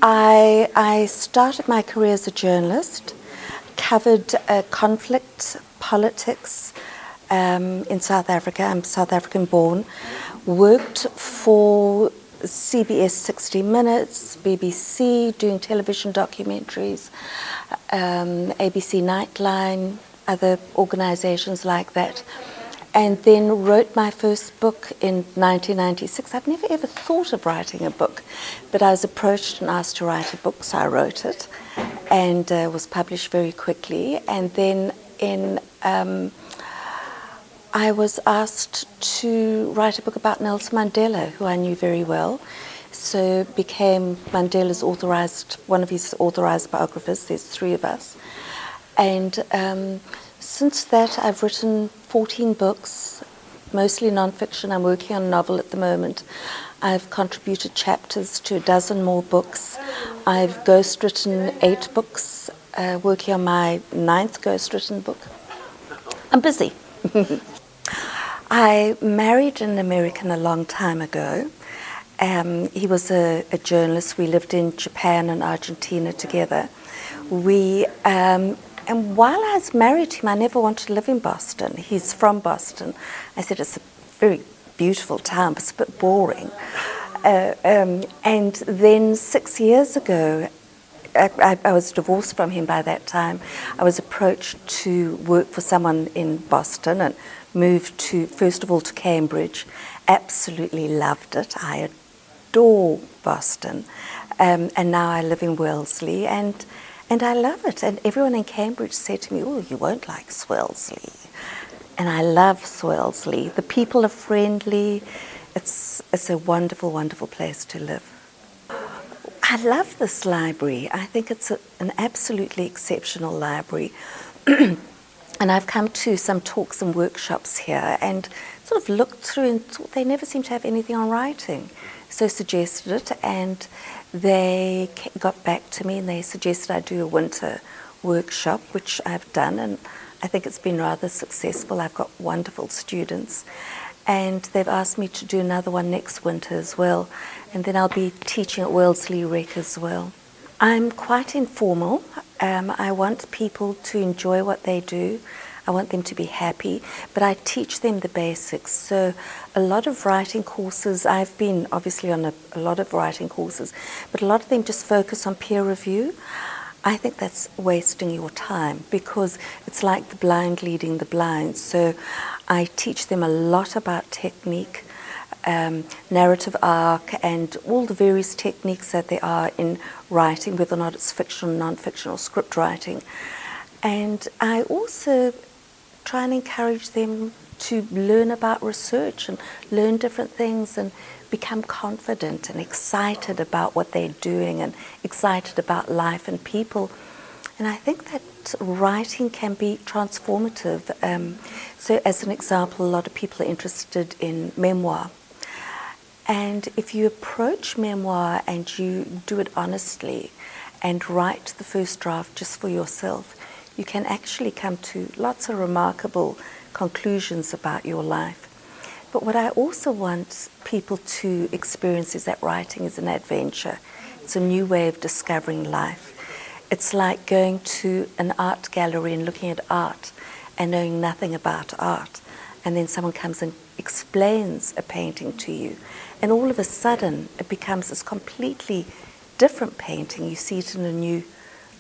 I started my career as a journalist, covered conflict, politics in South Africa. I'm South African born. Worked for CBS 60 Minutes, BBC, doing television documentaries, ABC Nightline, other organizations like that. And then wrote my first book in 1996. I've never ever thought of writing a book, but I was approached and asked to write a book, so I wrote it, and was published very quickly. And then I was asked to write a book about Nelson Mandela, who I knew very well, so became Mandela's one of his authorized biographers. There's 3 of us. And since that, I've written 14 books, mostly non-fiction. I'm working on a novel at the moment. I've contributed chapters to a dozen more books. I've ghostwritten 8 books, working on my 9th ghostwritten book. I'm busy. I married an American a long time ago. He was a journalist. We lived in Japan and Argentina together. And while I was married to him, I never wanted to live in Boston. He's from Boston. I said, it's a very beautiful town, but it's a bit boring. And then 6 years ago, I was divorced from him by that time. I was approached to work for someone in Boston and moved first of all to Cambridge. Absolutely loved it. I adore Boston. And now I live in Wellesley, and I love it. And everyone in Cambridge said to me, oh, you won't like Wellesley. And I love Wellesley. The people are friendly. It's a wonderful, wonderful place to live. I love this library. I think it's an absolutely exceptional library. And I've come to some talks and workshops here and sort of looked through and thought they never seem to have anything on writing. So suggested it, and they got back to me and they suggested I do a winter workshop, which I've done, and I think it's been rather successful. I've got wonderful students, and they've asked me to do another one next winter as well, and then I'll be teaching at Wellesley Rec as well. I'm quite informal. I want people to enjoy what they do. I want them to be happy, but I teach them the basics. So a lot of writing courses, I've been obviously on a lot of writing courses, but a lot of them just focus on peer review. I think that's wasting your time because it's like the blind leading the blind. So I teach them a lot about technique, narrative arc, and all the various techniques that there are in writing, whether or not it's fiction, non-fiction, or script writing. And I also try and encourage them to learn about research and learn different things and become confident and excited about what they're doing and excited about life and people. And I think that writing can be transformative. So as an example, a lot of people are interested in memoir. And if you approach memoir and you do it honestly and write the first draft just for yourself, you can actually come to lots of remarkable conclusions about your life. But what I also want people to experience is that writing is an adventure. It's a new way of discovering life. It's like going to an art gallery and looking at art and knowing nothing about art. And then someone comes and explains a painting to you. And all of a sudden, it becomes this completely different painting. You see it in a new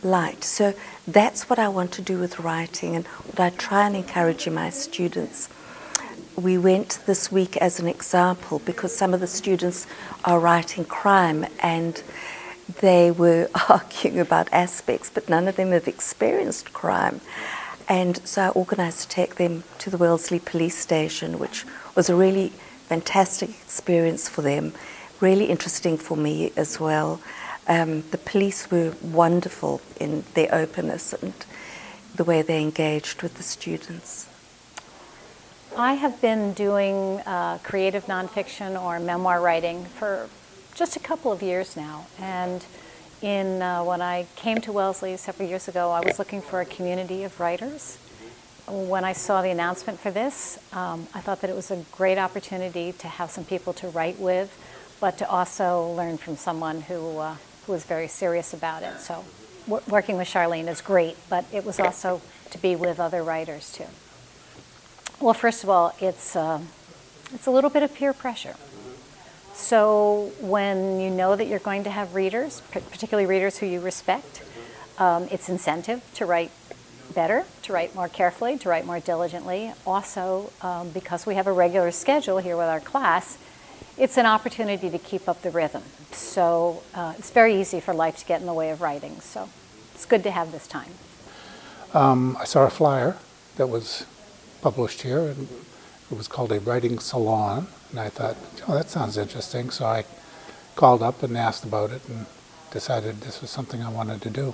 light. So that's what I want to do with writing and what I try and encourage in my students. We went this week as an example because some of the students are writing crime and they were arguing about aspects, but none of them have experienced crime. And so I organised to take them to the Wellesley police station, which was a really fantastic experience for them, really interesting for me as well. The police were wonderful in their openness and the way they engaged with the students. I have been doing creative nonfiction or memoir writing for just a couple of years now. And when I came to Wellesley several years ago, I was looking for a community of writers. When I saw the announcement for this, I thought that it was a great opportunity to have some people to write with, but to also learn from someone who who was very serious about it. So working with Charlene is great, but it was also to be with other writers too. Well, first of all, it's a little bit of peer pressure. So when you know that you're going to have readers, particularly readers who you respect, it's incentive to write better, to write more carefully, to write more diligently. Also, because we have a regular schedule here with our class, it's an opportunity to keep up the rhythm. So it's very easy for life to get in the way of writing. So it's good to have this time. I saw a flyer that was published here, and it was called a writing salon, and I thought, oh, that sounds interesting. So I called up and asked about it and decided this was something I wanted to do.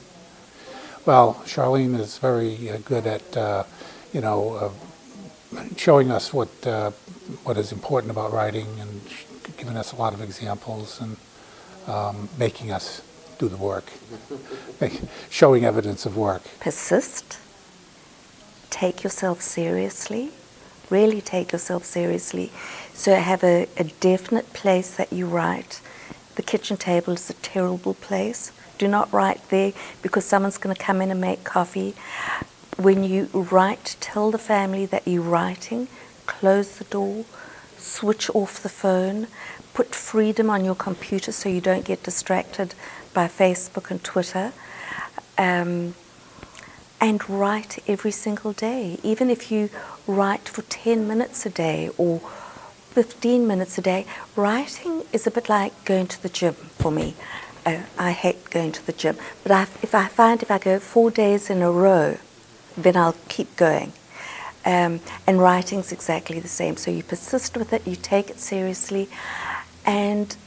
Well, Charlene is very good at, showing us what is important about writing and giving us a lot of examples and making us do the work, showing evidence of work. Persist. Take yourself seriously. Really take yourself seriously. So have a definite place that you write. The kitchen table is a terrible place. Do not write there because someone's going to come in and make coffee. When you write, tell the family that you're writing. Close the door. Switch off the phone. Put freedom on your computer so you don't get distracted by Facebook and Twitter. And write every single day. Even if you write for 10 minutes a day or 15 minutes a day, writing is a bit like going to the gym for me. I hate going to the gym, but if I go 4 days in a row, then I'll keep going. And writing's exactly the same. So you persist with it, you take it seriously, and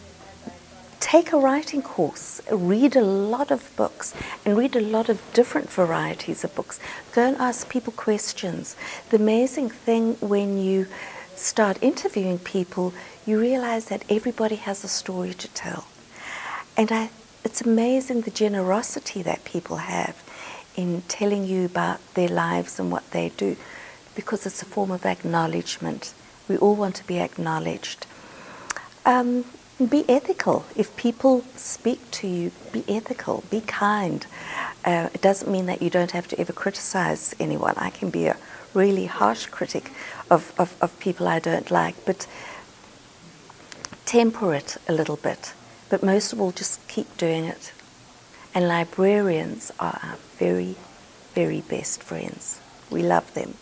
take a writing course. Read a lot of books and read a lot of different varieties of books. Go and ask people questions. The amazing thing when you start interviewing people, you realize that everybody has a story to tell. And it's amazing the generosity that people have in telling you about their lives and what they do, because it's a form of acknowledgement. We all want to be acknowledged. Be ethical. If people speak to you, be ethical, be kind. It doesn't mean that you don't have to ever criticize anyone. I can be a really harsh critic of people I don't like, but temper it a little bit. But most of all, just keep doing it. And librarians are our very, very best friends. We love them.